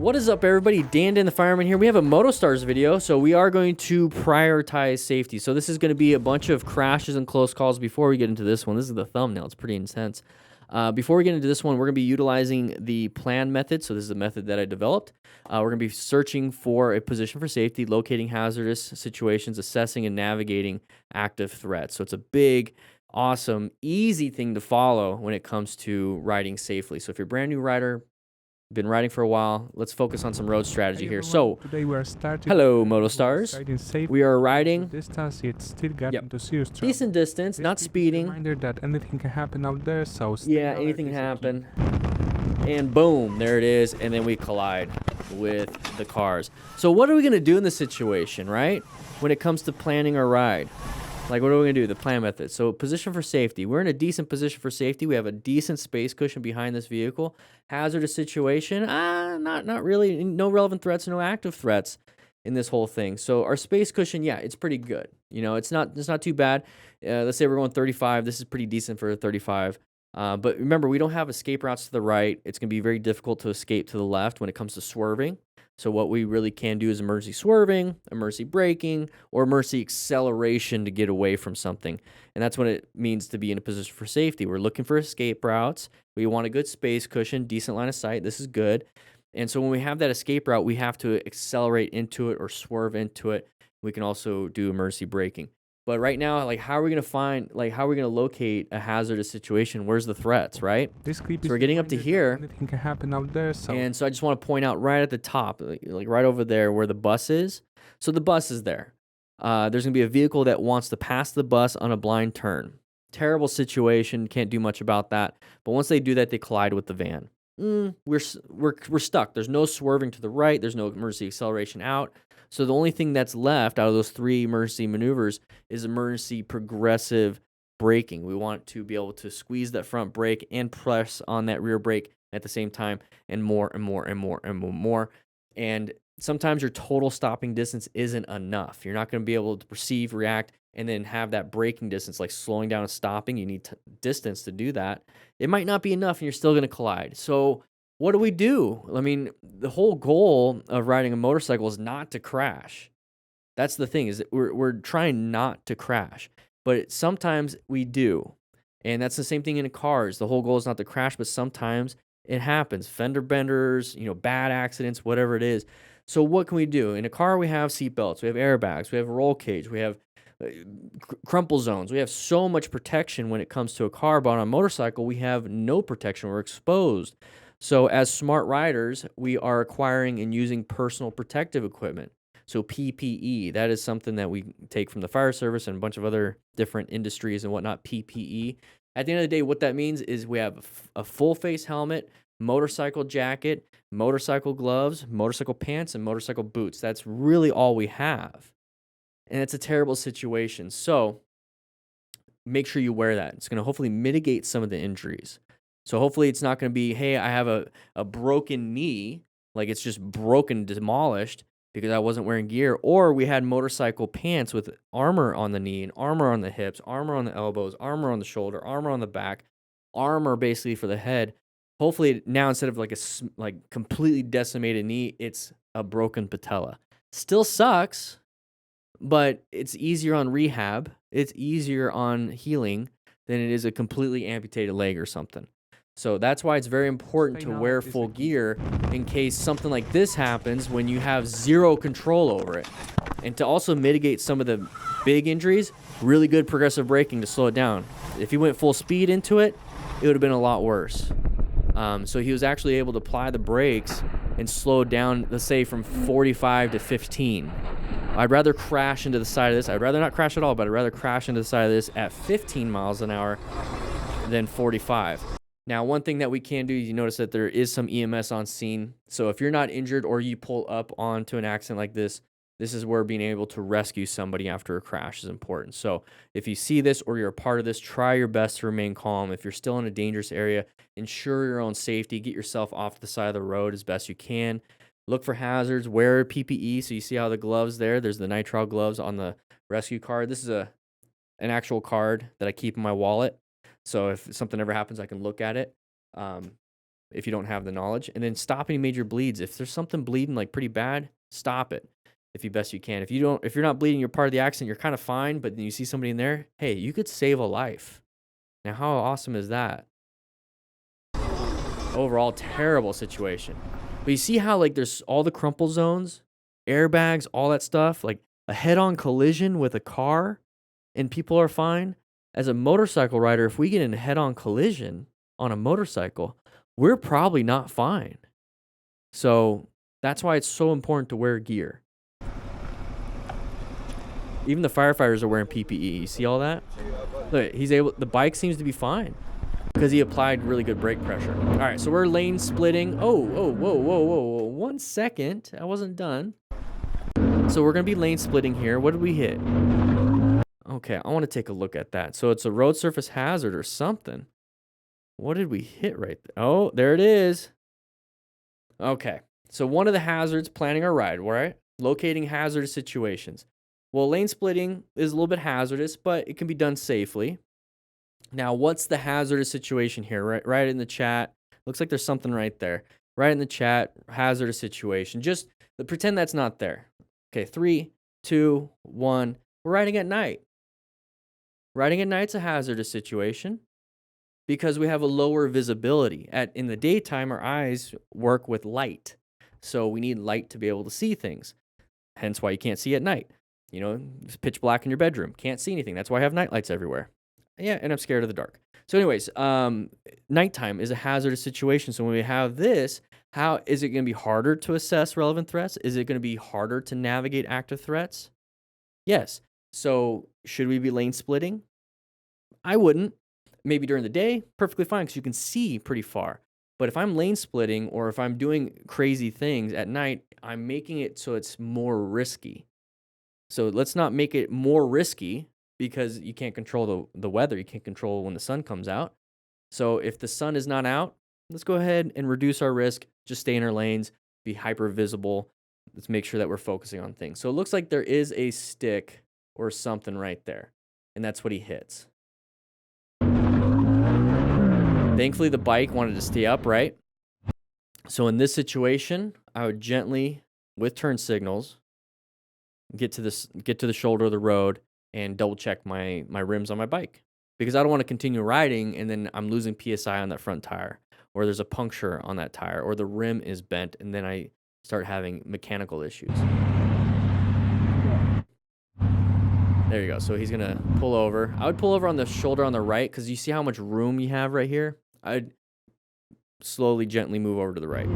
What is up, everybody? DanDanTheFireman here. We have a MotoStars video, so we are going to prioritize safety. So this is going to be a bunch of crashes and close calls before we get into this one. This is the thumbnail. It's pretty intense. Before we get into this one, we're going to be utilizing the plan method. So this is a method that I developed. We're going to be searching for a position for safety, locating hazardous situations, assessing and navigating active threats. So it's a big, awesome, easy thing to follow when it comes to riding safely. So if you're a brand new rider, been riding for a while, let's focus on some road strategy here. So, today we are starting. hello, MotoStars. We are riding distance. It's still getting to serious trouble. decent distance, not speeding. Reminder that anything can happen out there, so Yeah, anything can happen. And boom, there it is, and then we collide with the cars. So what are we gonna do in this situation, right? When it comes to planning our ride, like what are we gonna do? The plan method. So position for safety. We're in a decent position for safety. We have a decent space cushion behind this vehicle. Hazardous situation, not really. No relevant threats, no active threats in this whole thing. So our space cushion, yeah, it's pretty good. You know, it's not too bad. Let's say we're going 35. This is pretty decent for a 35. But remember, we don't have escape routes to the right. It's going to be very difficult to escape to the left when it comes to swerving. So what we really can do is emergency swerving, emergency braking, or emergency acceleration to get away from something. And that's what it means to be in a position for safety. We're looking for escape routes. We want a good space cushion, decent line of sight. This is good. And so when we have that escape route, we have to accelerate into it or swerve into it. We can also do emergency braking. But right now, like, how are we going to locate a hazardous situation? Where's the threats, right? This clip So we're getting up to here. Anything can happen out there, so. And so I just want to point out right at the top, like right over there where the bus is. So the bus is there. There's going to be a vehicle that wants to pass the bus on a blind turn. Terrible situation. Can't do much about that. But once they do that, they collide with the van. We're stuck. There's no swerving to the right. There's no emergency acceleration out. So the only thing that's left out of those three emergency maneuvers is emergency progressive braking. We want to be able to squeeze that front brake and press on that rear brake at the same time, and more and more and more and more. And sometimes your total stopping distance isn't enough. You're not going to be able to perceive, react, and then have that braking distance, like slowing down and stopping. You need distance to do that. It might not be enough, and you're still going to collide. So what do we do? I mean, the whole goal of riding a motorcycle is not to crash. That's the thing, is that we're trying not to crash. But sometimes we do. And that's the same thing in cars. The whole goal is not to crash, but sometimes it happens. Fender benders, bad accidents, whatever it is. So what can we do? In a car, we have seat belts, we have airbags, we have a roll cage, we have crumple zones. We have so much protection when it comes to a car, but on a motorcycle, we have no protection. We're exposed. So as smart riders, we are acquiring and using personal protective equipment. So PPE, that is something that we take from the fire service and a bunch of other different industries and whatnot, PPE. At the end of the day, what that means is we have a full face helmet, motorcycle jacket, motorcycle gloves, motorcycle pants, and motorcycle boots. That's really all we have. And it's a terrible situation. So make sure you wear that. It's going to hopefully mitigate some of the injuries. So hopefully it's not going to be, hey, I have a broken knee, like it's just broken, demolished because I wasn't wearing gear. Or we had motorcycle pants with armor on the knee and armor on the hips, armor on the elbows, armor on the shoulder, armor on the back, armor basically for the head. Hopefully now instead of like a completely decimated knee, it's a broken patella. Still sucks, but it's easier on rehab. It's easier on healing than it is a completely amputated leg or something. So that's why it's very important to wear full gear in case something like this happens when you have zero control over it. And to also mitigate some of the big injuries, really good progressive braking to slow it down. If he went full speed into it, it would have been a lot worse. So he was actually able to apply the brakes and slow down, let's say, from 45 to 15. I'd rather crash into the side of this. I'd rather not crash at all, but I'd rather crash into the side of this at 15 miles an hour than 45. Now, one thing that we can do, you notice that there is some EMS on scene. So if you're not injured or you pull up onto an accident like this, this is where being able to rescue somebody after a crash is important. So if you see this or you're a part of this, try your best to remain calm. If you're still in a dangerous area, ensure your own safety. Get yourself off the side of the road as best you can. Look for hazards. Wear PPE. So you see how the gloves there, there's the nitrile gloves on the rescue card. This is an actual card that I keep in my wallet. So if something ever happens, I can look at it. if you don't have the knowledge. And then stop any major bleeds. If there's something bleeding like pretty bad, stop it if you best you can. If you're not bleeding, you're part of the accident, you're kind of fine, but then you see somebody in there, hey, you could save a life. Now, how awesome is that? Overall, terrible situation. But you see how like there's all the crumple zones, airbags, all that stuff, like a head-on collision with a car and people are fine. As a motorcycle rider, if we get in a head-on collision on a motorcycle, we're probably not fine. So that's why it's so important to wear gear. Even the firefighters are wearing PPE. You see all that? Look, the bike seems to be fine because he applied really good brake pressure. All right, so we're lane splitting. Oh, whoa. 1 second. I wasn't done. So we're going to be lane splitting here. What did we hit? Okay, I want to take a look at that. So it's a road surface hazard or something. What did we hit right there? Oh, there it is. Okay, so one of the hazards, planning our ride, right? Locating hazardous situations. Well, lane splitting is a little bit hazardous, but it can be done safely. Now, what's the hazardous situation here? Right in the chat. Looks like there's something right there. Right in the chat, hazardous situation. Just pretend that's not there. Okay, 3, 2, 1. We're riding at night. Riding at night's a hazardous situation because we have a lower visibility. In the daytime, our eyes work with light. So we need light to be able to see things. Hence why you can't see at night. You know, it's pitch black in your bedroom. Can't see anything. That's why I have night lights everywhere. Yeah, and I'm scared of the dark. So anyways, nighttime is a hazardous situation. So when we have this, how is it going to be harder to assess relevant threats? Is it going to be harder to navigate active threats? Yes. So should we be lane splitting? I wouldn't. Maybe during the day, perfectly fine because you can see pretty far. But if I'm lane splitting or if I'm doing crazy things at night, I'm making it so it's more risky. So let's not make it more risky because you can't control the weather. You can't control when the sun comes out. So if the sun is not out, let's go ahead and reduce our risk. Just stay in our lanes, be hyper visible. Let's make sure that we're focusing on things. So it looks like there is a stick or something right there. And that's what he hits. Thankfully, the bike wanted to stay upright. So in this situation, I would gently, with turn signals, get to the shoulder of the road and double check my rims on my bike because I don't want to continue riding and then I'm losing PSI on that front tire or there's a puncture on that tire or the rim is bent and then I start having mechanical issues. There you go. So he's going to pull over. I would pull over on the shoulder on the right because you see how much room you have right here? I'd slowly, gently move over to the right.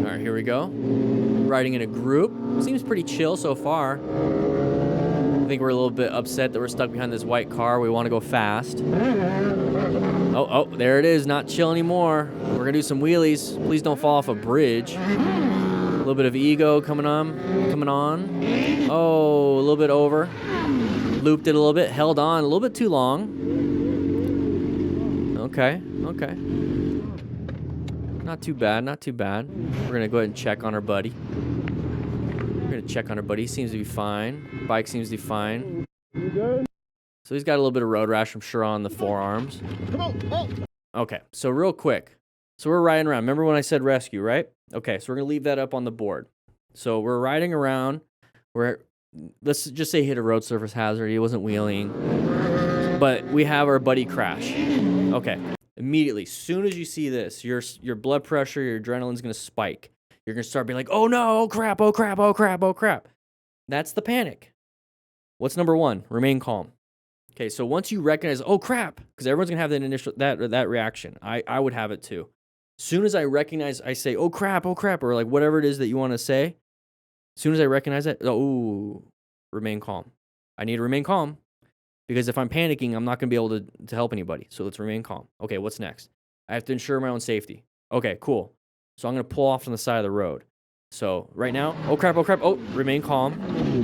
All right, here we go. Riding in a group. Seems pretty chill so far. I think we're a little bit upset that we're stuck behind this white car. We want to go fast. Oh, there it is. Not chill anymore. We're going to do some wheelies. Please don't fall off a bridge. A little bit of ego coming on. Oh, a little bit over. Looped it a little bit. Held on a little bit too long. Okay. Not too bad. We're going to go ahead and check on our buddy. He seems to be fine. Bike seems to be fine. You good? So he's got a little bit of road rash, I'm sure, on the forearms. Come on. Okay, so real quick. So we're riding around. Remember when I said rescue, right? Okay, so we're going to leave that up on the board. So we're riding around. Let's just say hit a road surface hazard. He wasn't wheeling. But we have our buddy crash. Okay. Immediately, as soon as you see this, your blood pressure, your adrenaline's going to spike. You're going to start being like, oh no, oh crap. That's the panic. What's number 1? Remain calm. Okay, so once you recognize, oh crap, because everyone's going to have that initial that reaction. I would have it too. As soon as I recognize, I say, oh crap, or like whatever it is that you want to say. As soon as I recognize it, remain calm. I need to remain calm. Because if I'm panicking, I'm not going to be able to help anybody. So let's remain calm. Okay, what's next? I have to ensure my own safety. Okay, cool. So I'm going to pull off on the side of the road. So right now, oh crap. Oh, remain calm.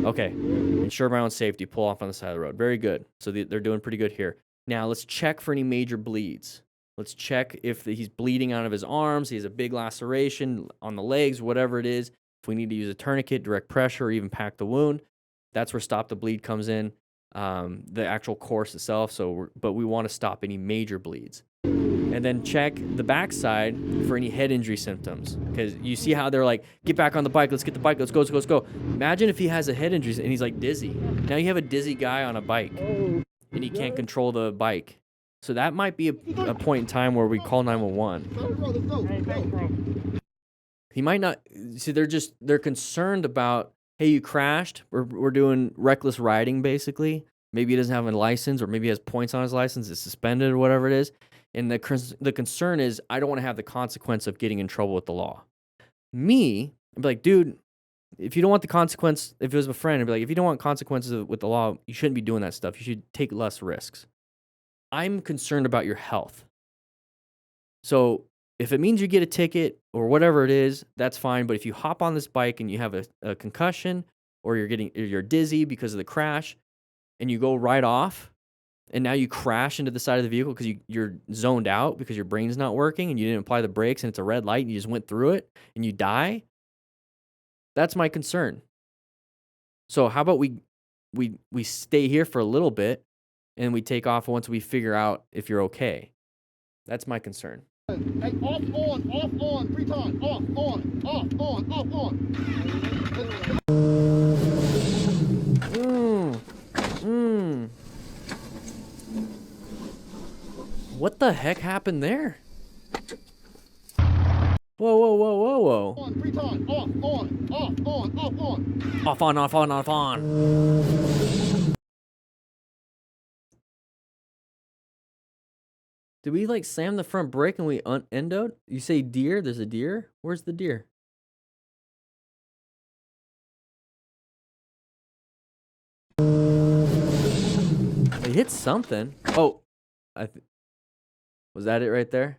Okay, ensure my own safety. Pull off on the side of the road. Very good. So they're doing pretty good here. Now let's check for any major bleeds. Let's check if he's bleeding out of his arms. He has a big laceration on the legs, whatever it is. If we need to use a tourniquet, direct pressure, or even pack the wound. That's where stop the bleed comes in. the actual course itself. But we want to stop any major bleeds. And then check the backside for any head injury symptoms. Because you see how they're like, get back on the bike, let's get the bike, let's go, let's go, let's go. Imagine if he has a head injury and he's like dizzy. Now you have a dizzy guy on a bike and he can't control the bike. So that might be a point in time where we call 911. He might not, see, they're concerned about, hey, you crashed, we're doing reckless riding basically. Maybe he doesn't have a license, or maybe he has points on his license, it's suspended or whatever it is. And the concern is, I don't want to have the consequence of getting in trouble with the law. I'd be like, dude, if you don't want the consequence, if it was a friend, I'd be like, if you don't want consequences with the law, you shouldn't be doing that stuff. You should take less risks. I'm concerned about your health. So if it means you get a ticket or whatever it is, that's fine. But if you hop on this bike and you have a concussion, or you're dizzy because of the crash, and you go right off, and now you crash into the side of the vehicle because you're zoned out because your brain's not working and you didn't apply the brakes and it's a red light and you just went through it and you die, that's my concern. So how about we stay here for a little bit and we take off once we figure out if you're okay. That's my concern. Hey, off, on, 3 times. Off, on. What the heck happened there? Whoa. On, 3 times. Off, on. Off on. Did we like slam the front brake and we endoed? You say deer? There's a deer? Where's the deer? It hit something. Oh, was that it right there?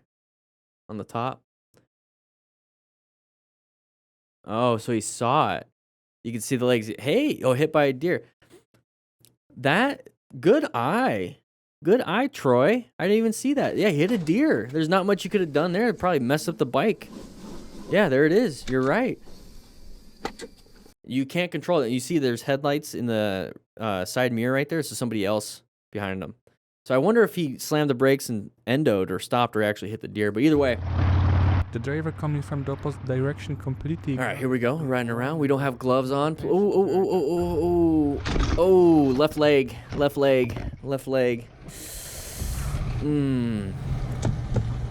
On the top? Oh, so he saw it. You can see the legs. Hey, hit by a deer. Good eye. Good eye, Troy. I didn't even see that. Yeah, he hit a deer. There's not much you could have done there. It'd probably mess up the bike. Yeah, there it is. You're right. You can't control it. You see there's headlights in the side mirror right there. So somebody else behind him. So I wonder if he slammed the brakes and endoed or stopped or actually hit the deer. But either way. The driver coming from the opposite direction completely. All right, here we go. We're riding around. We don't have gloves on. Oh, left leg.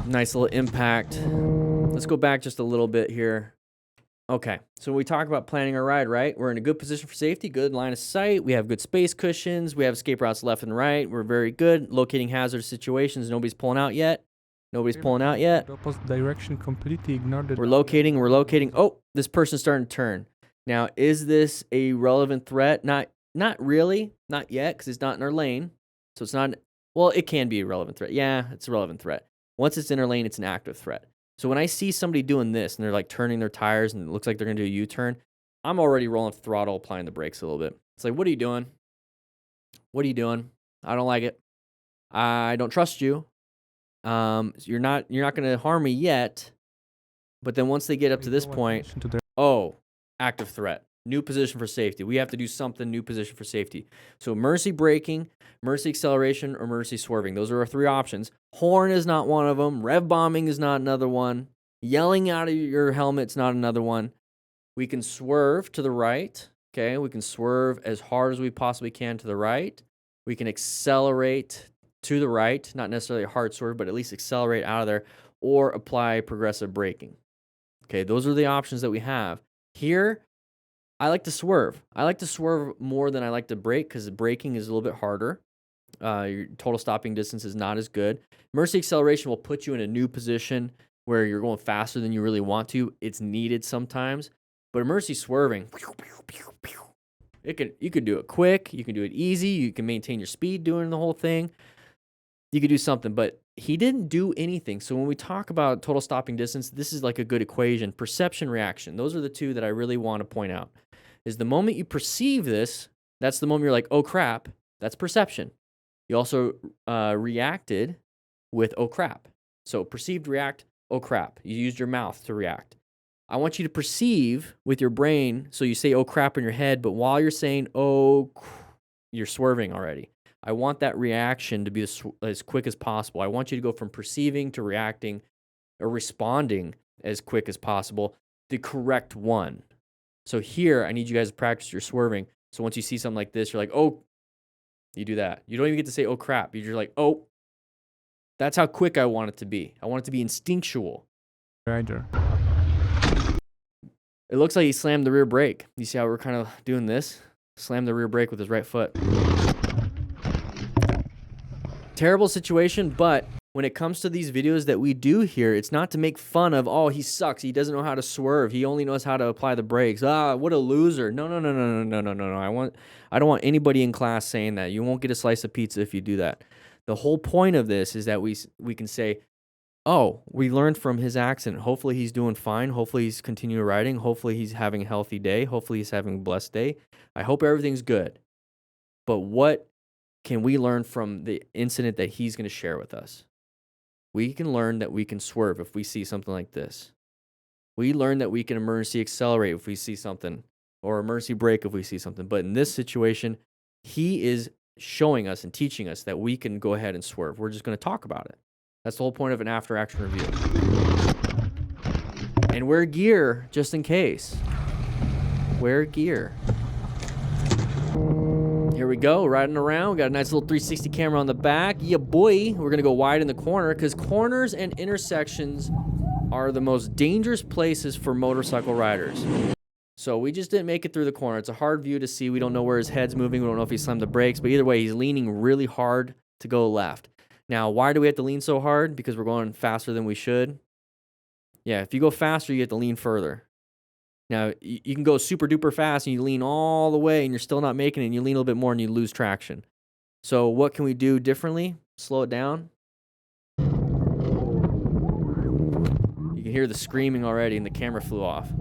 Nice little impact. Let's go back just a little bit here. Okay, so we talk about planning our ride, right? We're in a good position for safety, good line of sight. We have good space cushions. We have escape routes left and right. We're very good locating hazardous situations. Nobody's pulling out yet. The opposite direction completely ignored it. We're locating. Oh, this person's starting to turn. Now, is this a relevant threat? Not really. Not yet, because it's not in our lane. So it's not, well, it can be a relevant threat. Yeah, it's a relevant threat. Once it's in our lane, it's an active threat. So when I see somebody doing this and they're like turning their tires and it looks like they're going to do a U-turn, I'm already rolling the throttle, applying the brakes a little bit. It's like, what are you doing? I don't like it. I don't trust you. You're not going to harm me yet. But then once they get up to this point, active threat, new position for safety. We have to do something, new position for safety. So mercy braking, mercy acceleration, or mercy swerving. Those are our 3 options. Horn is not one of them. Rev bombing is not another one. Yelling out of your helmet's not another one. We can swerve to the right. Okay, we can swerve as hard as we possibly can to the right. We can accelerate to the right, not necessarily a hard swerve, but at least accelerate out of there, or apply progressive braking. Okay, those are the options that we have. Here, I like to swerve. I like to swerve more than I like to brake because braking is a little bit harder. Your total stopping distance is not as good. Mercy acceleration will put you in a new position where you're going faster than you really want to. It's needed sometimes. But mercy swerving, you could do it quick. You can do it easy. You can maintain your speed doing the whole thing. You could do something, but he didn't do anything. So when we talk about total stopping distance, this is like a good equation. Perception, reaction. Those are the 2 that I really want to point out. Is the moment you perceive this, that's the moment you're like, oh crap, that's perception. You also reacted with oh crap. So perceived, react, oh crap. You used your mouth to react. I want you to perceive with your brain, so you say oh crap in your head, but while you're saying oh you're swerving already. I want that reaction to be as quick as possible. I want you to go from perceiving to reacting or responding as quick as possible, the correct one. So here, I need you guys to practice your swerving. So once you see something like this, you're like, oh, you do that. You don't even get to say, oh, crap. You're just like, oh, that's how quick I want it to be. I want it to be instinctual. Rider. It looks like he slammed the rear brake. You see how we're kind of doing this? Slam the rear brake with his right foot. Terrible situation, but when it comes to these videos that we do here, it's not to make fun of, oh, he sucks. He doesn't know how to swerve. He only knows how to apply the brakes. Ah, what a loser. No. I don't want anybody in class saying that. You won't get a slice of pizza if you do that. The whole point of this is that we can say, oh, we learned from his accident. Hopefully he's doing fine. Hopefully he's continuing riding. Hopefully he's having a healthy day. Hopefully he's having a blessed day. I hope everything's good. But what can we learn from the incident that he's going to share with us? We can learn that we can swerve if we see something like this. We learn that we can emergency accelerate if we see something, or emergency brake if we see something. But in this situation, he is showing us and teaching us that we can go ahead and swerve. We're just going to talk about it. That's the whole point of an after-action review. And wear gear just in case. Wear gear. Here we go, riding around. We got a nice little 360 camera on the back. Yeah, boy. We're going to go wide in the corner because corners and intersections are the most dangerous places for motorcycle riders. So we just didn't make it through the corner. It's a hard view to see. We don't know where his head's moving. We don't know if he slammed the brakes. But either way, he's leaning really hard to go left. Now, why do we have to lean so hard? Because we're going faster than we should. Yeah, if you go faster, you have to lean further. Now, you can go super duper fast and you lean all the way and you're still not making it, and you lean a little bit more and you lose traction. So what can we do differently? Slow it down. You can hear the screaming already and the camera flew off.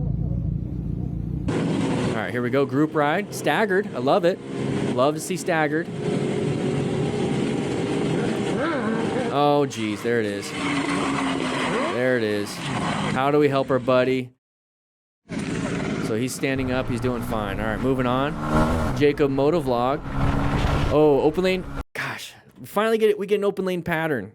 All right, here we go. Group ride. Staggered. I love it. Love to see staggered. Oh, geez. There it is. There it is. How do we help our buddy? So he's standing up. He's doing fine. All right, moving on. Jacob Motovlog. Oh, open lane. Gosh, we finally get it. We get an open lane pattern.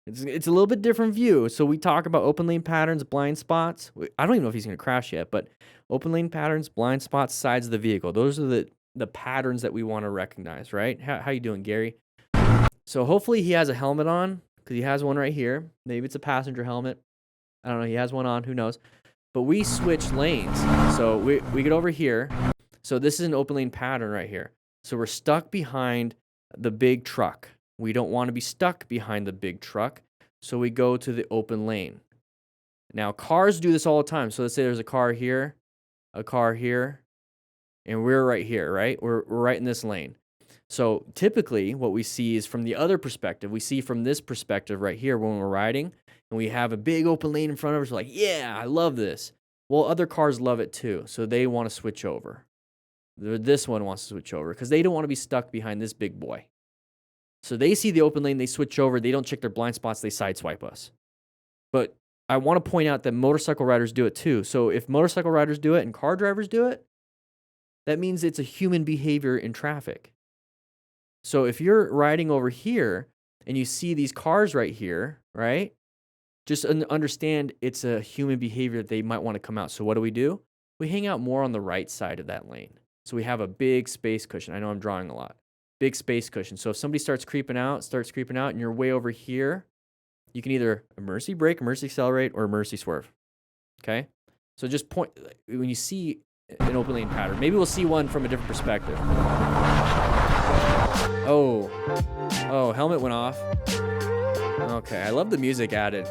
It's a little bit different view. So we talk about open lane patterns, blind spots. I don't even know if he's going to crash yet, but open lane patterns, blind spots, sides of the vehicle. Those are the patterns that we want to recognize, right? How you doing, Gary? So hopefully he has a helmet on because he has one right here. Maybe it's a passenger helmet. I don't know. He has one on. Who knows? But we switch lanes. So we get over here. So this is an open lane pattern right here. So we're stuck behind the big truck. We don't want to be stuck behind the big truck. So we go to the open lane. Now, cars do this all the time. So let's say there's a car here, and we're right here, right? We're right in this lane. So typically what we see is from the other perspective. We see from this perspective right here when we're riding, and we have a big open lane in front of us. We're like, yeah, I love this. Well, other cars love it too. So they want to switch over. This one wants to switch over because they don't want to be stuck behind this big boy. So they see the open lane, they switch over. They don't check their blind spots. They sideswipe us. But I want to point out that motorcycle riders do it too. So if motorcycle riders do it and car drivers do it, that means it's a human behavior in traffic. So if you're riding over here and you see these cars right here, right? Just understand it's a human behavior that they might want to come out. So what do? We hang out more on the right side of that lane. So we have a big space cushion. I know I'm drawing a lot. Big space cushion. So if somebody starts creeping out, and you're way over here, you can either emergency brake, emergency accelerate, or emergency swerve. Okay? So just point, when you see an open lane pattern, maybe we'll see one from a different perspective. Oh, helmet went off. Okay, I love the music added.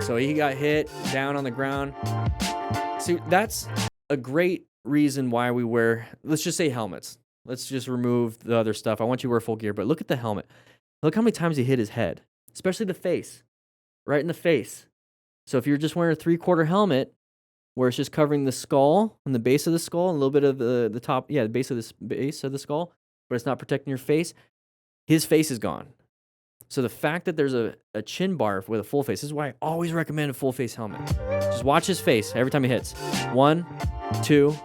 So he got hit down on the ground. See, that's a great reason why we wear, let's just say helmets. Let's just remove the other stuff. I want you to wear full gear, but look at the helmet. Look how many times he hit his head, especially the face, right in the face. So if you're just wearing a 3/4 helmet where it's just covering the skull and the base of the skull and a little bit of the top, the base of the skull, but it's not protecting your face, his face is gone. So the fact that there's a chin bar with a full face, this is why I always recommend a full face helmet. Just watch his face every time he hits. 1, 2.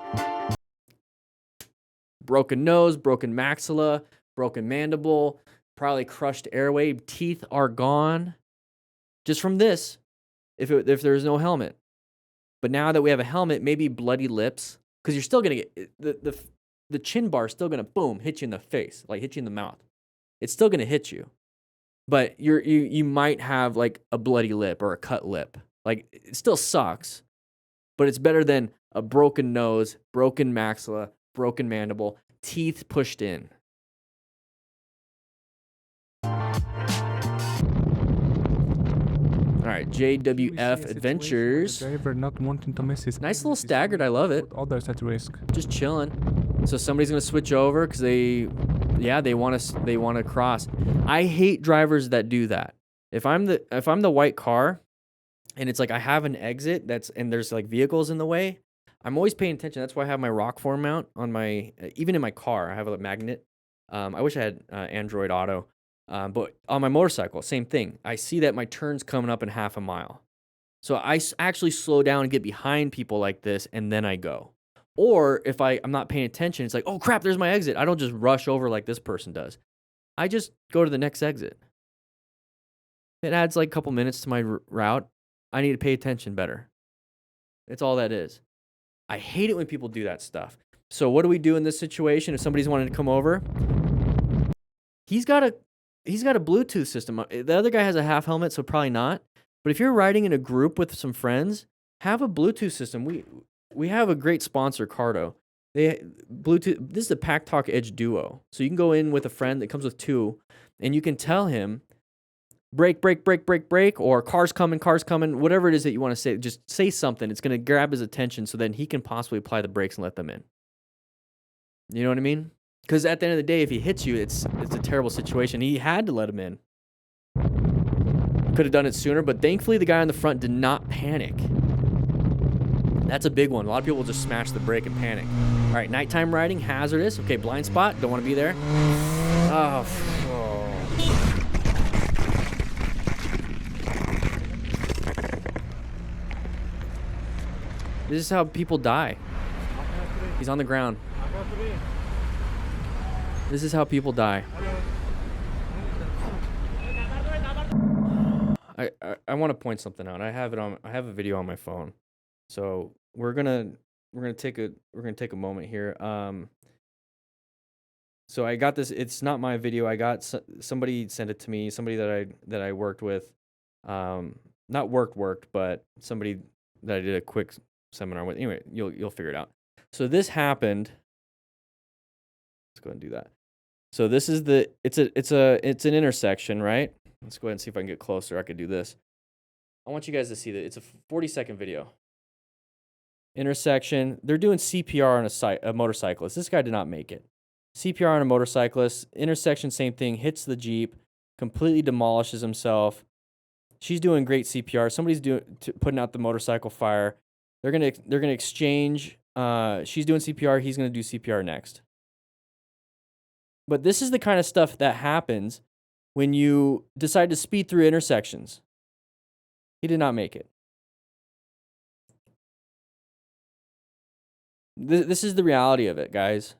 broken nose, broken maxilla, broken mandible, probably crushed airway, teeth are gone just from this if there's no helmet. But now that we have a helmet, maybe bloody lips, because you're still gonna get the chin bar is still gonna boom hit you in the face, like hit you in the mouth. It's still gonna hit you, but you might have like a bloody lip or a cut lip. Like it still sucks, but it's better than a broken nose, broken maxilla, broken mandible, teeth pushed in. All right, JWF Adventures. Driver not wanting to miss his Nice little staggered. I love it. put others at risk. Just chilling. So somebody's gonna switch over because they want to cross. I hate drivers that do that. If I'm the white car, and it's like I have an exit and there's like vehicles in the way, I'm always paying attention. That's why I have my rock form mount on my even in my car. I have a magnet. I wish I had Android Auto. But on my motorcycle, same thing. I see that my turn's coming up in half a mile. So I actually slow down and get behind people like this, and then I go. Or if I'm not paying attention, it's like, oh crap, there's my exit. I don't just rush over like this person does. I just go to the next exit. It adds like a couple minutes to my route. I need to pay attention better. It's all that is. I hate it when people do that stuff. So what do we do in this situation if somebody's wanting to come over? He's got a Bluetooth system. The other guy has a half helmet, so probably not. But if you're riding in a group with some friends, have a Bluetooth system. We have a great sponsor, Cardo. Bluetooth. This is the Pack Talk Edge Duo. So you can go in with a friend that comes with two, and you can tell him, brake, brake, brake, brake, brake, or car's coming, whatever it is that you want to say. Just say something. It's going to grab his attention so then he can possibly apply the brakes and let them in. You know what I mean? Because at the end of the day, if he hits you, it's a terrible situation. He had to let him in. Could have done it sooner, but thankfully the guy on the front did not panic. That's a big one. A lot of people will just smash the brake and panic. All right, nighttime riding, hazardous. Okay, blind spot, don't want to be there. Oh. This is how people die. He's on the ground. This is how people die. I want to point something out. I have a video on my phone. So we're gonna take a moment here. So I got this. It's not my video. I got somebody sent it to me. Somebody that I worked with. Not worked, but somebody that I did a quick seminar with. Anyway, you'll figure it out. So this happened. Let's go ahead and do that. So this is it's an intersection, right? Let's go ahead and see if I can get closer. I could do this. I want you guys to see that. It's a 40-second video. Intersection. They're doing CPR on a motorcyclist. This guy did not make it. CPR on a motorcyclist. Intersection, same thing. Hits the Jeep. Completely demolishes himself. She's doing great CPR. Somebody's putting out the motorcycle fire. They're gonna exchange. She's doing CPR. He's gonna do CPR next. But this is the kind of stuff that happens when you decide to speed through intersections. He did not make it. This is the reality of it, guys.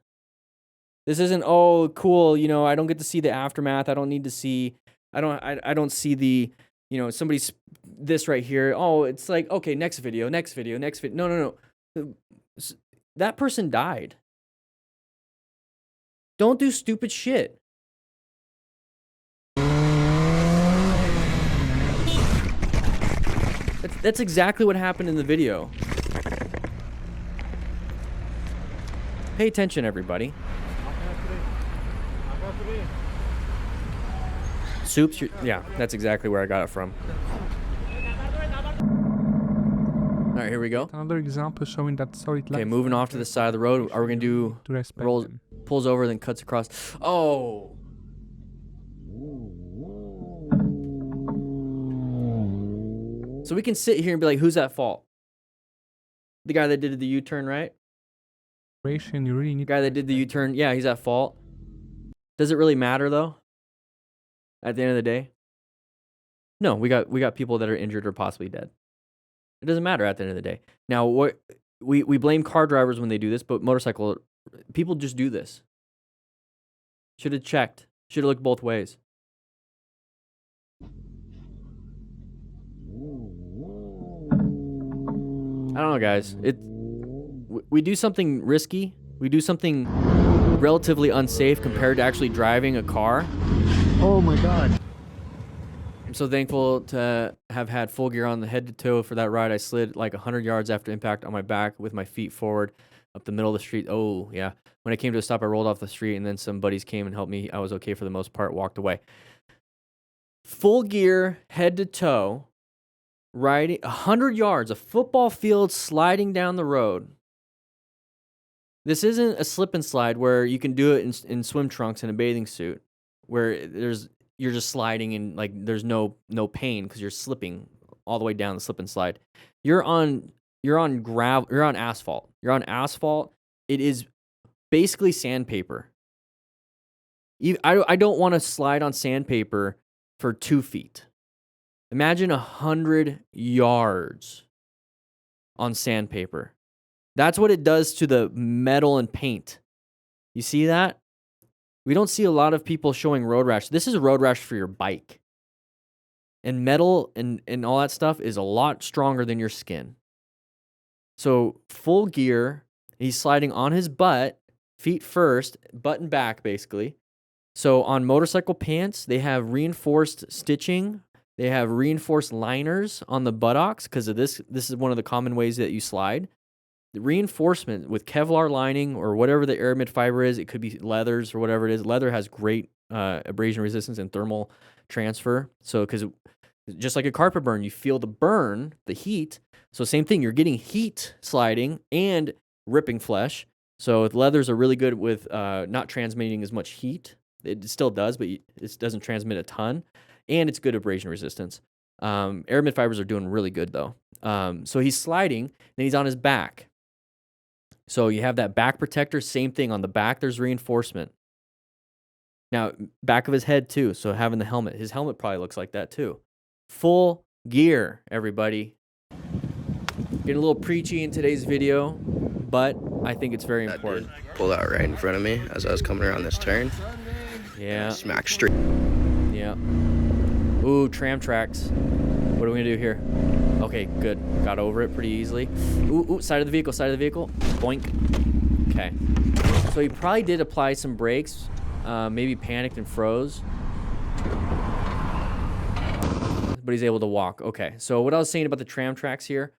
This isn't, oh, cool, I don't get to see the aftermath. I don't need to see, I don't see the, somebody's this right here. Oh, it's like, okay, next video. No. That person died. Don't do stupid shit. That's exactly what happened in the video. Pay attention, everybody. Soups, yeah, that's exactly where I got it from. All right, here we go. Another example showing that solid Okay, moving off to the side of the road. Are we gonna do rolls, pulls over, then cuts across? Oh. So we can sit here and be like, who's at fault? The guy that did the U-turn, right? You really need the guy that did the U-turn, yeah, he's at fault. Does it really matter though? At the end of the day? No, we got people that are injured or possibly dead. It doesn't matter at the end of the day. Now, we blame car drivers when they do this, but motorcycle People just do this. Should have checked. Should have looked both ways. I don't know, guys. We do something risky. We do something relatively unsafe compared to actually driving a car. Oh my God. I'm so thankful to have had full gear on the head to toe for that ride. I slid like 100 yards after impact on my back with my feet forward up the middle of the street. Oh, yeah. When I came to a stop, I rolled off the street, and then some buddies came and helped me. I was okay for the most part, walked away. Full gear, head to toe, riding 100 yards, a football field sliding down the road. This isn't a slip and slide where you can do it in swim trunks and a bathing suit, where you're just sliding and like there's no pain because you're slipping all the way down the slip and slide. You're on gravel, you're on asphalt. You're on asphalt. It is basically sandpaper. I don't want to slide on sandpaper for 2 feet. Imagine 100 yards on sandpaper. That's what it does to the metal and paint. You see that? We don't see a lot of people showing road rash. This is a road rash for your bike. And metal and all that stuff is a lot stronger than your skin. So full gear, he's sliding on his butt, feet first, butt and back basically. So on motorcycle pants, they have reinforced stitching. They have reinforced liners on the buttocks because of this. This is one of the common ways that you slide. The reinforcement with Kevlar lining or whatever the aramid fiber is, it could be leathers or whatever it is. Leather has great abrasion resistance and thermal transfer. So, because just like a carpet burn, you feel the burn, the heat. So, same thing, you're getting heat sliding and ripping flesh. So, leathers are really good with not transmitting as much heat. It still does, but it doesn't transmit a ton. And it's good abrasion resistance. Aramid fibers are doing really good, though. So, he's sliding, and he's on his back. So you have that back protector, same thing. On the back, there's reinforcement. Now, back of his head, too. So having the helmet. His helmet probably looks like that, too. Full gear, everybody. Getting a little preachy in today's video, but I think it's very important. Pulled out right in front of me as I was coming around this turn. Yeah. Smack straight. Yeah. Ooh, tram tracks. What are we going to do here? Okay, good. Got over it pretty easily. Ooh, side of the vehicle, Boink. Okay. So he probably did apply some brakes. Maybe panicked and froze. But he's able to walk. Okay, so what I was saying about the tram tracks here,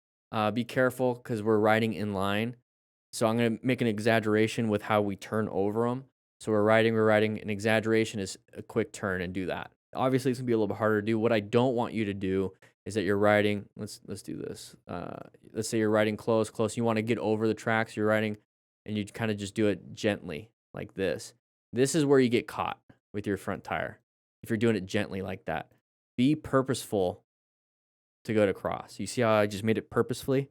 be careful because we're riding in line. So I'm going to make an exaggeration with how we turn over them. So we're riding. An exaggeration is a quick turn and do that. Obviously, it's going to be a little bit harder to do. What I don't want you to do is that you're riding, let's do this. Let's say you're riding close. You want to get over the tracks. You're riding, and you kind of just do it gently like this. This is where you get caught with your front tire. If you're doing it gently like that. Be purposeful to go to cross. You see how I just made it purposefully?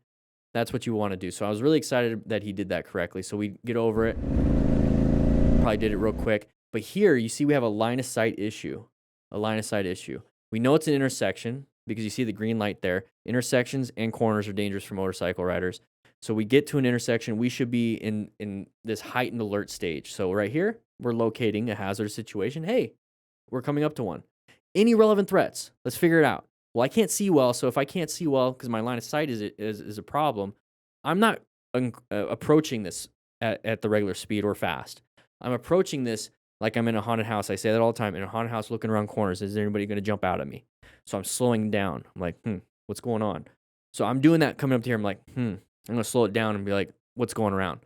That's what you want to do. So I was really excited that he did that correctly. So we get over it. Probably did it real quick. But here, you see we have a line of sight issue. We know it's an intersection because you see the green light there. Intersections and corners are dangerous for motorcycle riders. So we get to an intersection. We should be in this heightened alert stage. So right here, we're locating a hazardous situation. Hey, we're coming up to one. Any relevant threats? Let's figure it out. Well, I can't see well. So if I can't see well because my line of sight is a problem, I'm not approaching this at the regular speed or fast. I'm approaching this like I'm in a haunted house. I say that all the time. In a haunted house, looking around corners, is there anybody going to jump out at me? So I'm slowing down. I'm like, what's going on? So I'm doing that coming up to here. I'm like, I'm going to slow it down and be like, what's going around?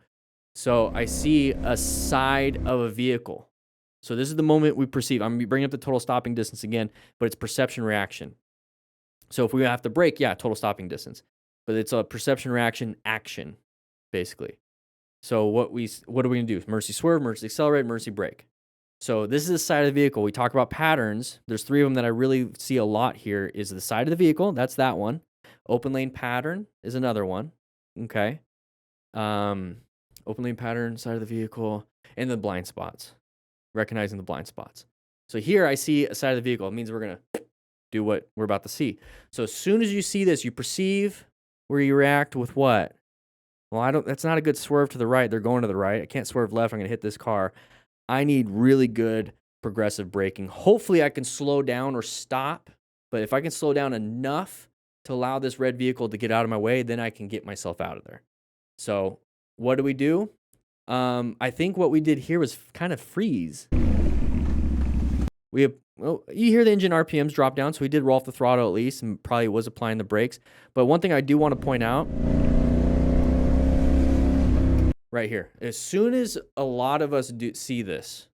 So I see a side of a vehicle. So this is the moment we perceive. I'm bringing up the total stopping distance again, but it's perception reaction. So if we have to brake, yeah, total stopping distance. But it's a perception reaction action, basically. So what are we going to do? Mercy swerve, mercy accelerate, mercy brake. So this is the side of the vehicle. We talk about patterns. There's 3 of them that I really see a lot here is the side of the vehicle. That's that one. Open lane pattern is another one. Okay. Open lane pattern, side of the vehicle, and the blind spots. Recognizing the blind spots. So here I see a side of the vehicle. It means we're going to do what we're about to see. So as soon as you see this, you perceive where you react with what? Well, that's not a good swerve to the right. They're going to the right. I can't swerve left. I'm going to hit this car. I need really good progressive braking. Hopefully I can slow down or stop. But if I can slow down enough to allow this red vehicle to get out of my way, then I can get myself out of there. So what do? I think what we did here was kind of freeze. Well, you hear the engine RPMs drop down, so we did roll off the throttle at least and probably was applying the brakes. But one thing I do want to point out right here, as soon as a lot of us see this,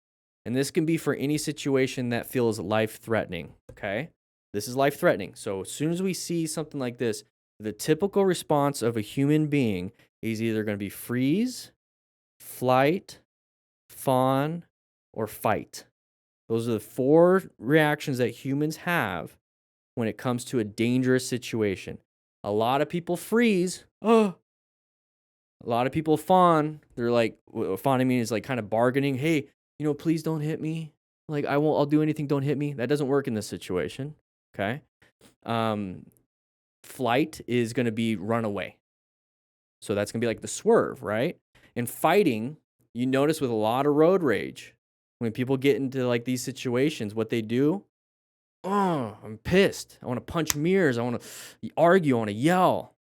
and this can be for any situation that feels life-threatening, okay? This is life-threatening. So as soon as we see something like this, the typical response of a human being is either going to be freeze, flight, fawn, or fight. Those are the 4 reactions that humans have when it comes to a dangerous situation. A lot of people freeze. Oh. A lot of people fawn. They're like, fawning means like kind of bargaining. Hey, please don't hit me. Like, I'll do anything. Don't hit me. That doesn't work in this situation. Okay. Flight is going to be run away. So that's going to be like the swerve, right? And fighting, you notice with a lot of road rage, when people get into like these situations, what they do, oh, I'm pissed. I want to punch mirrors. I want to argue. I want to yell.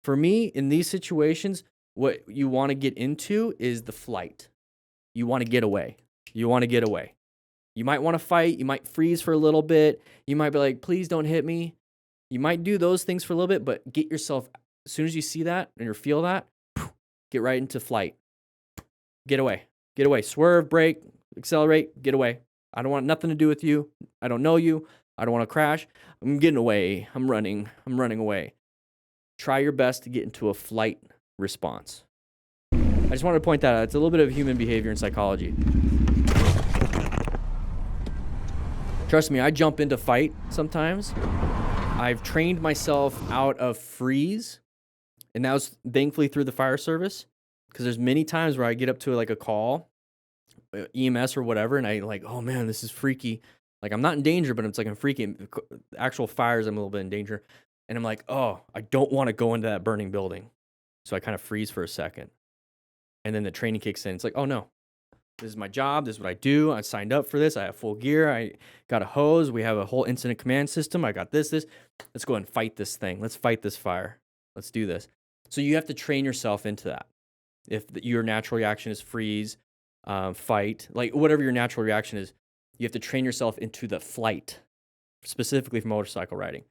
For me, in these situations, what you want to get into is the flight. You want to get away. You might want to fight. You might freeze for a little bit. You might be like, please don't hit me. You might do those things for a little bit, but get yourself, as soon as you see that and you feel that, get right into flight. Get away. Swerve, brake, accelerate, get away. I don't want nothing to do with you. I don't know you. I don't want to crash. I'm getting away. I'm running away. Try your best to get into a flight response. I just wanted to point that out. It's a little bit of human behavior and psychology. Trust me, I jump into fight sometimes. I've trained myself out of freeze, and that was thankfully through the fire service, because there's many times where I get up to like a call, EMS or whatever, and I like, oh man, this is freaky. Like, I'm not in danger, but it's like I'm freaky. Actual fires, I'm a little bit in danger. And I'm like, oh, I don't want to go into that burning building. So I kind of freeze for a second. And then the training kicks in. It's like, oh no, this is my job. This is what I do. I signed up for this. I have full gear. I got a hose. We have a whole incident command system. I got this. Let's go and fight this thing. Let's fight this fire. Let's do this. So you have to train yourself into that. If your natural reaction is freeze, fight, like whatever your natural reaction is, you have to train yourself into the flight, specifically for motorcycle riding.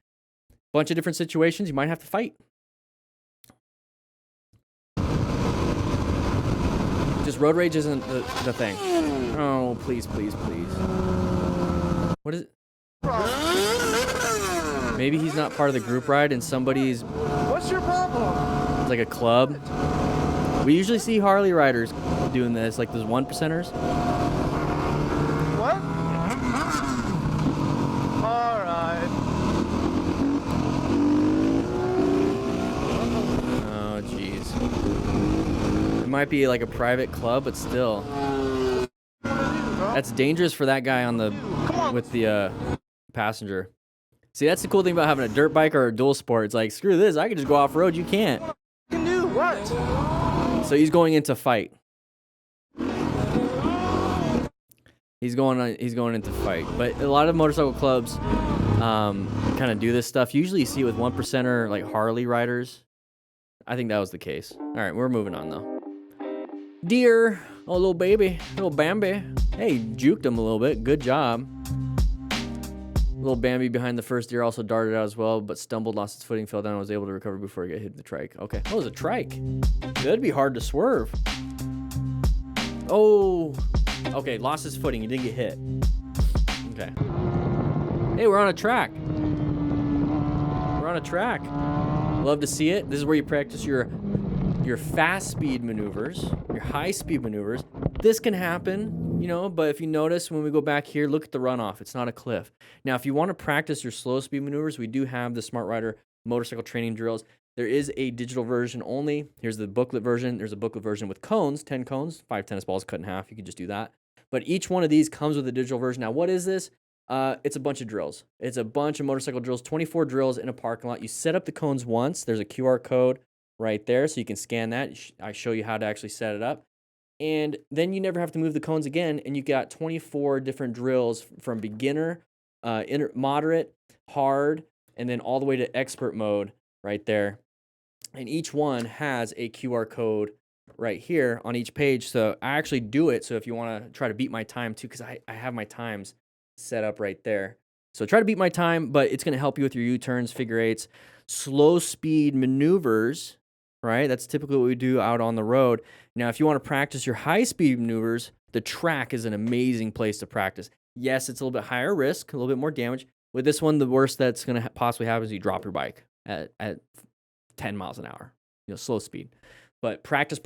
Bunch of different situations, you might have to fight. Just road rage isn't the thing. Oh, please. What is it? Maybe he's not part of the group ride and somebody's... What's your problem? It's like a club. We usually see Harley riders doing this, like those 1%ers. What? All right. Oh, jeez. It might be like a private club, but still. That's dangerous for that guy with the passenger. See, that's the cool thing about having a dirt bike or a dual sport. It's like, screw this, I can just go off road. You can't. You can do what? So he's going into fight. He's going into fight. But a lot of motorcycle clubs kind of do this stuff. Usually you see it with 1%er, like Harley riders. I think that was the case. All right, we're moving on though. Deer, oh little baby, little Bambi. Hey, juked him a little bit. Good job. Little Bambi behind the first deer also darted out as well, but stumbled, lost its footing, fell down, and was able to recover before it got hit the trike. Okay, that was a trike. That'd be hard to swerve. Oh, okay, lost his footing. He didn't get hit. Okay. Hey, we're on a track. Love to see it. This is where you practice your fast speed maneuvers, your high speed maneuvers. This can happen, but if you notice when we go back here, look at the runoff. It's not a cliff. Now, if you want to practice your slow speed maneuvers, we do have the Smart Rider motorcycle training drills. There is a digital version only. Here's the booklet version. There's a booklet version with cones, 10 cones, 5 tennis balls cut in half. You can just do that. But each one of these comes with a digital version. Now, what is this? It's a bunch of drills. It's a bunch of motorcycle drills, 24 drills in a parking lot. You set up the cones once. There's a QR code right there. So you can scan that. I show you how to actually set it up. And then you never have to move the cones again. And you got 24 different drills from beginner, moderate, hard, and then all the way to expert mode right there. And each one has a QR code right here on each page. So I actually do it. So if you want to try to beat my time too, because I have my times set up right there. So try to beat my time, but it's going to help you with your U-turns, figure eights, slow speed maneuvers, right? That's typically what we do out on the road. Now, if you want to practice your high speed maneuvers, the track is an amazing place to practice. Yes, it's a little bit higher risk, a little bit more damage. With this one, the worst that's going to possibly happen is you drop your bike at 10 miles an hour, slow speed. But practice.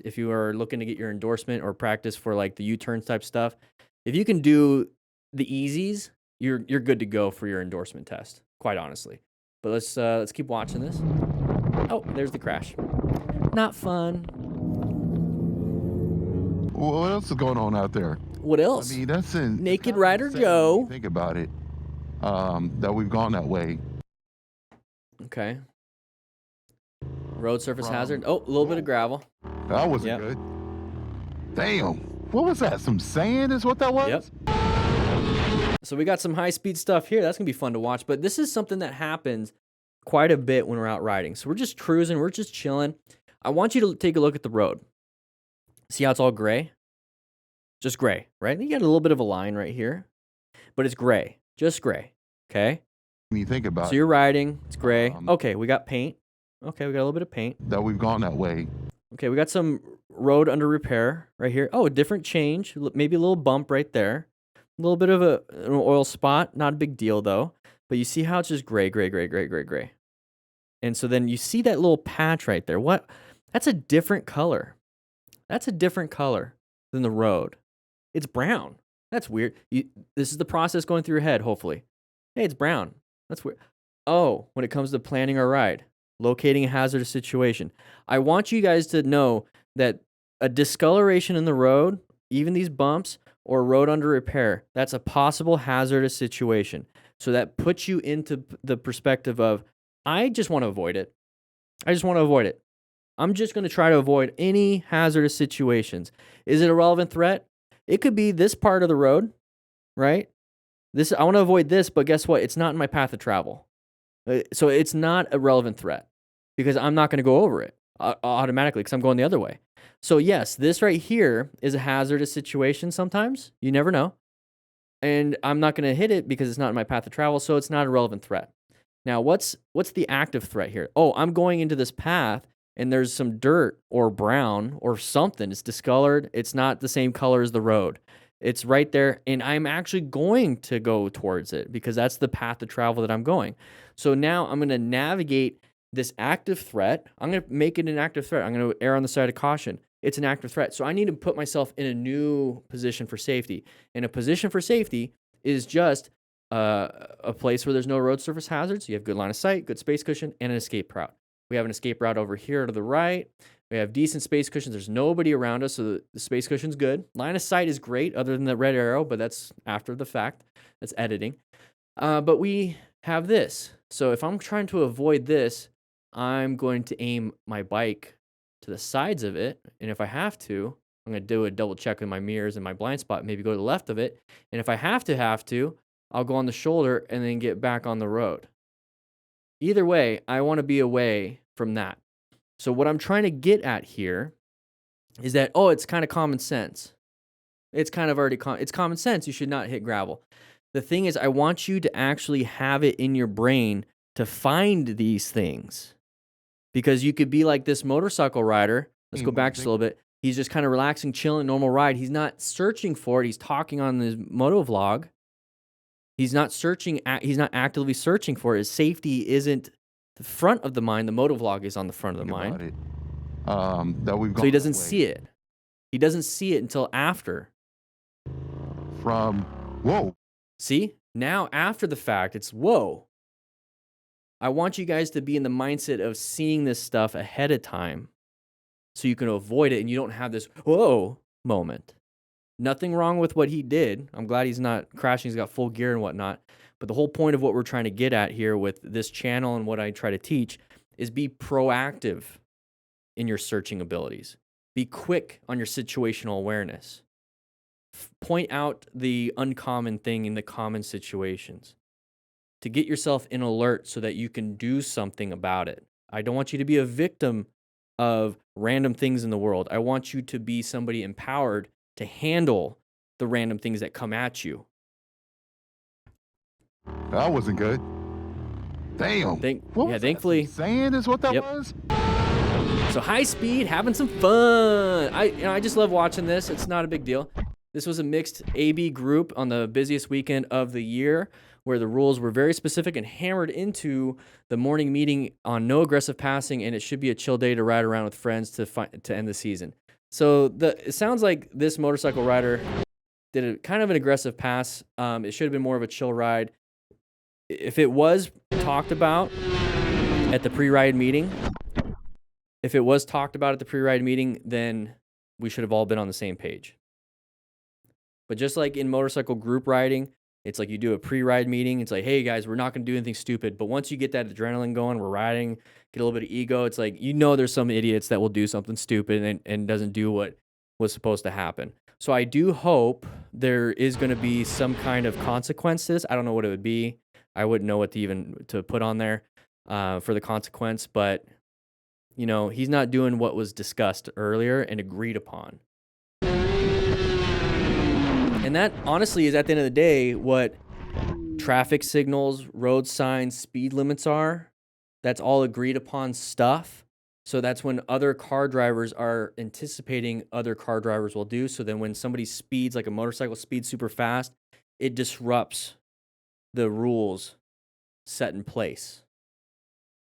If you are looking to get your endorsement or practice for like the U-turn type stuff, if you can do the easies, you're good to go for your endorsement test, quite honestly. But let's keep watching this. Oh, there's the crash. Not fun. What else is going on out there? What else? I mean, that's in Naked Rider Joe. Think about it. That we've gone that way. Okay. Road surface hazard. Oh, a little bit of gravel. That wasn't good. Damn. What was that? Some sand is what that was? Yep. So we got some high-speed stuff here. That's going to be fun to watch. But this is something that happens quite a bit when we're out riding. So we're just cruising. We're just chilling. I want you to take a look at the road. See how it's all gray? Just gray, right? You got a little bit of a line right here. But it's gray. Just gray. Okay? When you think about it. So you're riding. It's gray. Okay, we got paint. Okay, we got a little bit of paint. That we've gone that way. Okay, we got some road under repair right here. Oh, a different change. Maybe a little bump right there. A little bit of an oil spot. Not a big deal, though. But you see how it's just gray. And so then you see that little patch right there. What? That's a different color. That's a different color than the road. It's brown. That's weird. This is the process going through your head, hopefully. Hey, it's brown. That's weird. Oh, when it comes to planning our ride, locating a hazardous situation, I want you guys to know that a discoloration in the road, even these bumps or road under repair, that's a possible hazardous situation. So that puts you into the perspective of, I just want to avoid it. I'm just going to try to avoid any hazardous situations. Is it a relevant threat? It could be this part of the road, right? I want to avoid this, but guess what? It's not in my path of travel. So it's not a relevant threat because I'm not going to go over it automatically because I'm going the other way. So yes, this right here is a hazardous situation sometimes. You never know. And I'm not going to hit it because it's not in my path of travel, so it's not a relevant threat. Now, what's the active threat here? Oh, I'm going into this path and there's some dirt or brown or something. It's discolored. It's not the same color as the road. It's right there, and I'm actually going to go towards it because that's the path of travel that I'm going. So now I'm going to navigate this active threat. I'm going to make it an active threat. I'm going to err on the side of caution. It's an active threat. So I need to put myself in a new position for safety. And a position for safety is just a place where there's no road surface hazards. You have good line of sight, good space cushion, and an escape route. We have an escape route over here to the right. We have decent space cushions. There's nobody around us, so the space cushion's good. Line of sight is great, other than the red arrow, but that's after the fact. That's editing. But we have this. So if I'm trying to avoid this, I'm going to aim my bike to the sides of it. And if I have to, I'm going to do a double check with my mirrors and my blind spot, maybe go to the left of it. And if I have to, I'll go on the shoulder and then get back on the road. Either way, I want to be away from that. So what I'm trying to get at here is that, it's kind of common sense. It's kind of already it's common sense. You should not hit gravel. The thing is, I want you to actually have it in your brain to find these things. Because you could be like this motorcycle rider. Let's go back just a little bit. He's just kind of relaxing, chilling, normal ride. He's not searching for it. He's talking on his moto vlog. He's not actively searching for it. His safety isn't the front of the mind. The moto vlog is on the front of the mind. So he doesn't see it. He doesn't see it until after. See? Now, after the fact, it's whoa. I want you guys to be in the mindset of seeing this stuff ahead of time so you can avoid it and you don't have this whoa moment. Nothing wrong with what he did. I'm glad he's not crashing. He's got full gear and whatnot. But the whole point of what we're trying to get at here with this channel and what I try to teach is be proactive in your searching abilities. Be quick on your situational awareness. Point out the uncommon thing in the common situations to get yourself in alert so that you can do something about it. I don't want you to be a victim of random things in the world. I want you to be somebody empowered to handle the random things that come at you. That wasn't good. Damn. Thankfully. Sand is what that Yep. was? So high speed, having some fun. I just love watching this. It's not a big deal. This was a mixed AB group on the busiest weekend of the year, where the rules were very specific and hammered into the morning meeting on no aggressive passing, and it should be a chill day to ride around with friends to end the season. So it sounds like this motorcycle rider did a kind of an aggressive pass. It should have been more of a chill ride. If it was talked about at the pre-ride meeting, then we should have all been on the same page. But just like in motorcycle group riding, it's like you do a pre-ride meeting. It's like, hey guys, we're not going to do anything stupid. But once you get that adrenaline going, we're riding, get a little bit of ego. It's like, there's some idiots that will do something stupid and doesn't do what was supposed to happen. So I do hope there is going to be some kind of consequences. I don't know what it would be. I wouldn't know what to put on there for the consequence. But, he's not doing what was discussed earlier and agreed upon. And that, honestly, is at the end of the day what traffic signals, road signs, speed limits are. That's all agreed upon stuff. So that's when other car drivers are anticipating other car drivers will do. So then when somebody speeds, like a motorcycle speeds super fast, it disrupts the rules set in place.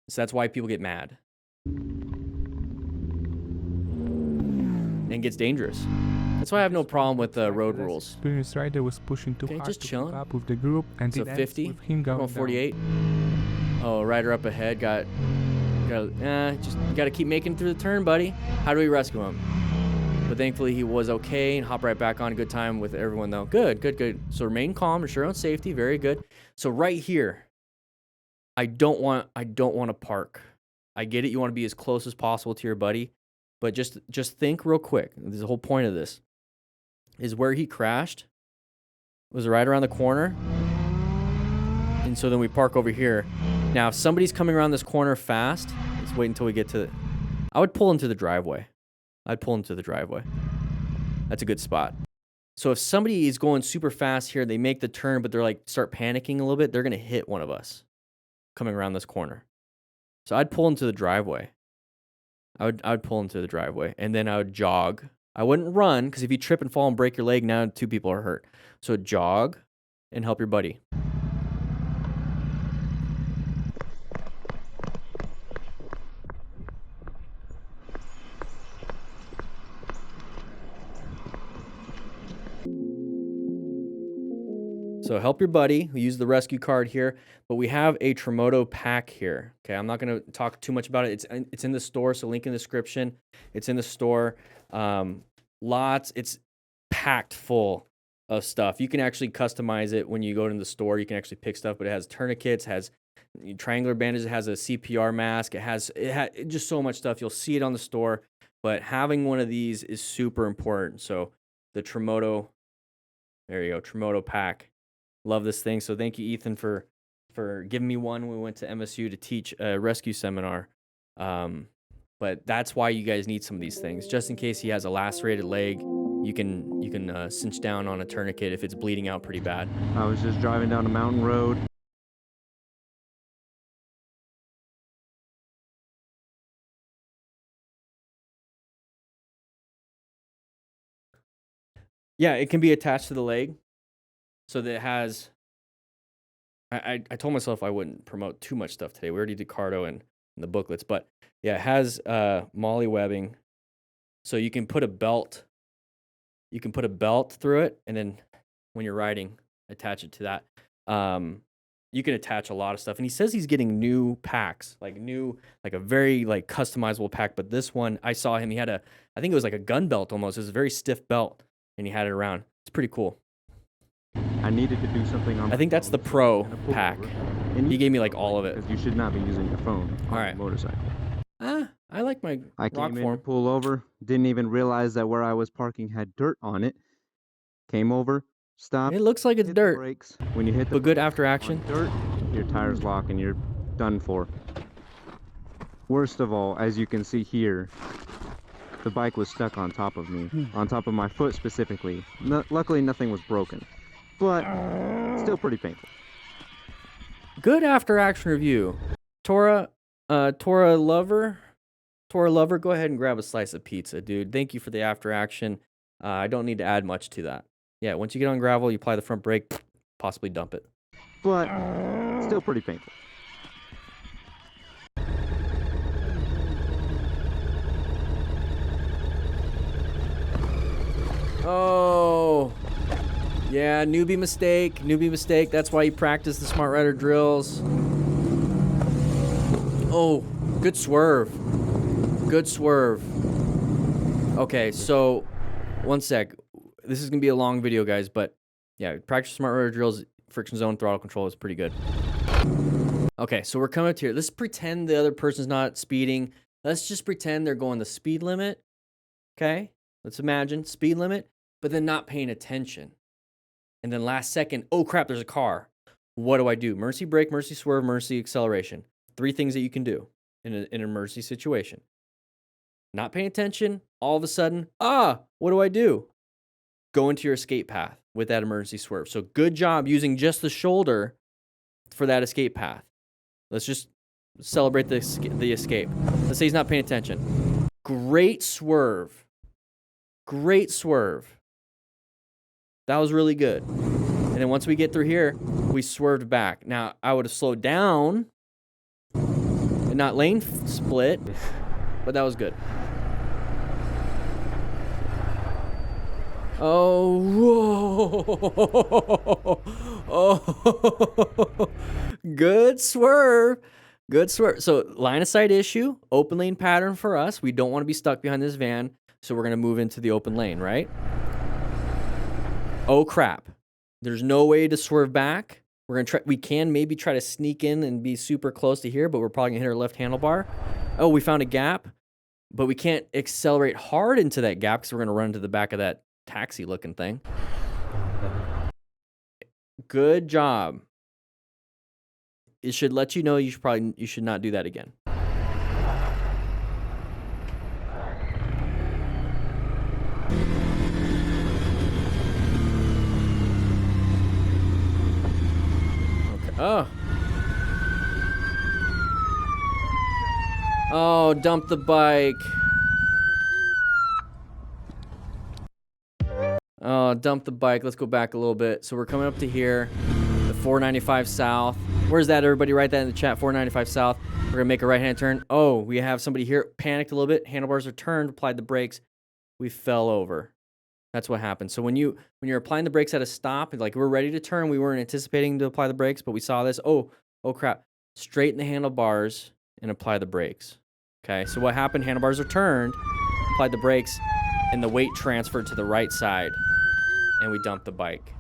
So that's why people get mad. And gets dangerous. That's why I have no problem with road rules. Experienced rider was pushing too Okay, hard just to chilling. keep up with the group, and So it ends 50, with him going going 48. Oh, rider up ahead got you got to keep making it through the turn, buddy. How do we rescue him? But thankfully he was okay and hopped right back on. Good time with everyone though. Good. So remain calm, ensure your own safety. Very good. So right here, I don't want to park. I get it. You want to be as close as possible to your buddy, but just think real quick. This is the whole point of this. Is where he crashed was right around the corner. And so then we park over here. Now, if somebody's coming around this corner fast, let's wait until we get to I would pull into the driveway. That's a good spot. So if somebody is going super fast here, they make the turn, but they're like start panicking a little bit, they're going to hit one of us coming around this corner. So I'd pull into the driveway. I would pull into the driveway, and then I would jog. I wouldn't run, because if you trip and fall and break your leg, now 2 people are hurt. So jog and help your buddy. So help your buddy. We use the rescue card here, but we have a Tremoto pack here. Okay, I'm not going to talk too much about it. It's in the store, so link in the description. It's in the store. It's packed full of stuff. You can actually customize it when you go to the store. You can actually pick stuff, but it has tourniquets, has triangular bandages, it has a CPR mask. It has just so much stuff. You'll see it on the store, but having one of these is super important. So the Tremoto, there you go, Tremoto pack. Love this thing. So thank you, Ethan, for giving me one when we went to MSU to teach a rescue seminar. But that's why you guys need some of these things, just in case he has a lacerated leg. You can cinch down on a tourniquet if it's bleeding out pretty bad. I was just driving down a mountain road. Yeah, it can be attached to the leg, so that it has. I told myself I wouldn't promote too much stuff today. We already did Cardo and the booklets, but yeah, it has molly webbing, so you can put a belt. You can put a belt through it, and then when you're riding, attach it to that. You can attach a lot of stuff, and he says he's getting new packs, like a very like customizable pack. But this one, I saw him. He had I think it was like a gun belt almost. It was a very stiff belt, and he had it around. It's pretty cool. I needed to do something on I think that's the pro pack. And He gave me like all of it. because you should not be using your phone on All right. a motorcycle. I like my I rock came in to form. pull over, didn't even realize that where I was parking had dirt on it. Came over, stopped. It looks like it's hit the dirt, brakes. When you hit the but good brakes after on action. dirt, your tires lock and you're done for. Worst of all, as you can see here, the bike was stuck on top of me, on top of my foot specifically. Luckily, nothing was broken, but still pretty painful. Good after action review. Tora Lover, go ahead and grab a slice of pizza, dude. Thank you for the after action. I don't need to add much to that. Yeah, once you get on gravel, you apply the front brake, possibly dump it. But still pretty painful. Oh, yeah, newbie mistake. That's why you practice the Smart Rider drills. Oh, good swerve. Okay, so one sec. This is gonna be a long video, guys, but yeah, practice Smart Rider drills. Friction zone throttle control is pretty good. Okay, so we're coming up to here. Let's pretend the other person's not speeding. Let's just pretend they're going the speed limit. Okay, let's imagine speed limit, but then not paying attention. And then last second, oh crap, there's a car. What do I do? Emergency brake, emergency swerve, emergency acceleration. 3 things that you can do in an emergency situation. Not paying attention, all of a sudden, what do I do? Go into your escape path with that emergency swerve. So good job using just the shoulder for that escape path. Let's just celebrate the escape. Let's say he's not paying attention. Great swerve. That was really good. And then once we get through here, we swerved back. Now, I would have slowed down and not lane split, but that was good. Oh, whoa. Oh, good swerve. So line of sight issue, open lane pattern for us. We don't want to be stuck behind this van, so we're going to move into the open lane, right? Oh, crap. There's no way to swerve back. We can maybe try to sneak in and be super close to here, but we're probably going to hit our left handlebar. Oh, we found a gap, but we can't accelerate hard into that gap because we're going to run into the back of that taxi looking thing. Good job. It should let you know you should not do that again. Okay. Oh, dump the bike. Oh, dump the bike. Let's go back a little bit. So we're coming up to here, the 495 South. Where's that, everybody? Write that in the chat, 495 South. We're going to make a right-hand turn. Oh, we have somebody here. Panicked a little bit. Handlebars are turned, applied the brakes. We fell over. That's what happened. So when you're applying the brakes at a stop, like we're ready to turn, we weren't anticipating to apply the brakes, but we saw this. Oh crap. Straighten the handlebars and apply the brakes. Okay, so what happened? Handlebars are turned, applied the brakes, and the weight transferred to the right side, and we dumped the bike.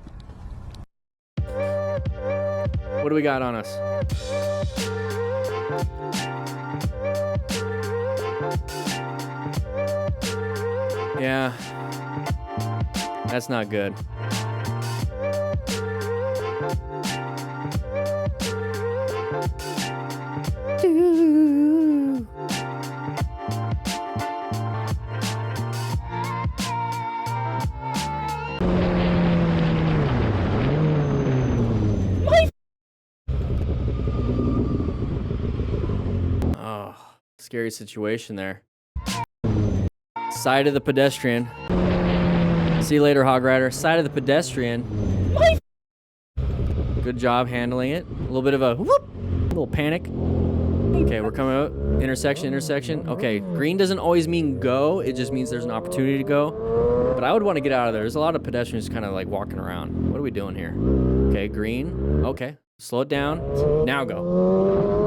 What do we got on us? Yeah, that's not good. Oh, scary situation there. Side of the pedestrian. See you later, Hog Rider. Side of the pedestrian. Good job handling it. A little bit of a whoop, little panic. Okay, we're coming up. Intersection. Okay, green doesn't always mean go. It just means there's an opportunity to go. But I would want to get out of there. There's a lot of pedestrians kind of like walking around. What are we doing here? Okay, green. Okay, slow it down. Now go.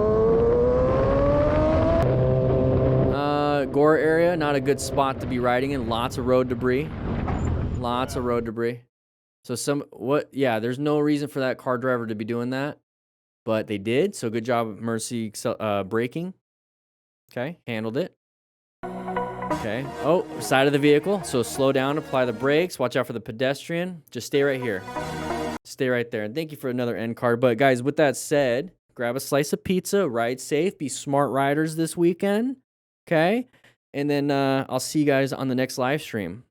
Gore area, not a good spot to be riding in. Lots of road debris. So yeah, there's no reason for that car driver to be doing that. but they did. So good job, Mercy, braking. Okay, handled it. Okay. Oh, side of the vehicle. So slow down, apply the brakes. Watch out for the pedestrian. Just stay right here. Stay right there. And thank you for another end card. But guys, with that said, grab a slice of pizza, ride safe, be smart riders this weekend. Okay. And then I'll see you guys on the next live stream.